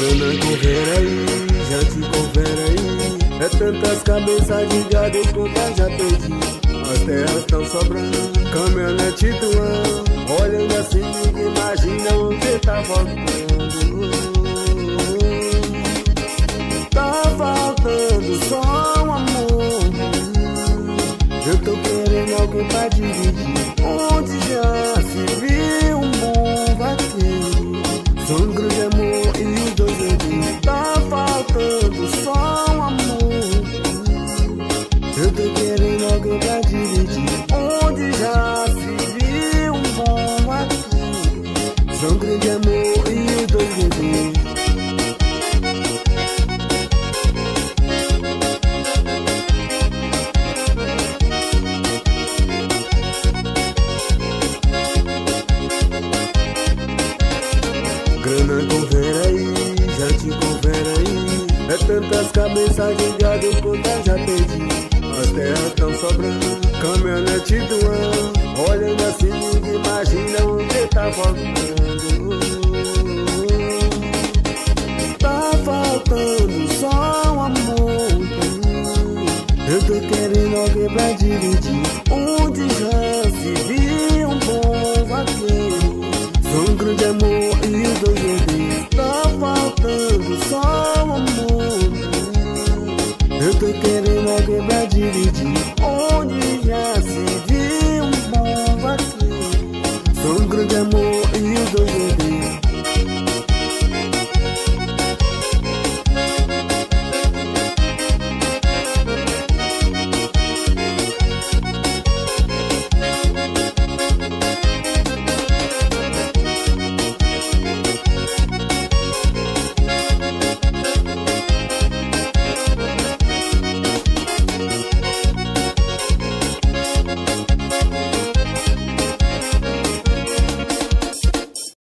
Grana confere aí, já te confere aí. É tantas cabeças de gado que eu já perdi. As terras tão sobrando, caminhonete do ano. Olhando assim, imagina o que tá faltando. Tá faltando só um amor. Eu tô querendo alguém pra dividir. Onde já se viu um bom vaqueiro, sangro de amor e os dois erros. Tá faltando só um amor. Eu tô querendo alguém pra dividir. Onde já se viu um bom vaqueiro, sangro de amor e os dois erros. Grana confere aí, já te confere aí. É tantas cabeças de gado que eu já perdi. As terras tão sobrando, caminhonete do ano. Olhando assim, imagina o que tá faltando. Tá faltando só um amor. Eu tô querendo alguém pra dividir. Onde já se viu um bom vaqueiro, sangro de amor e os dois erros. Tá faltando só um amor. Eu tô querendo alguém pra dividir. Onde já se viu um bom vaqueiro, sangro de amor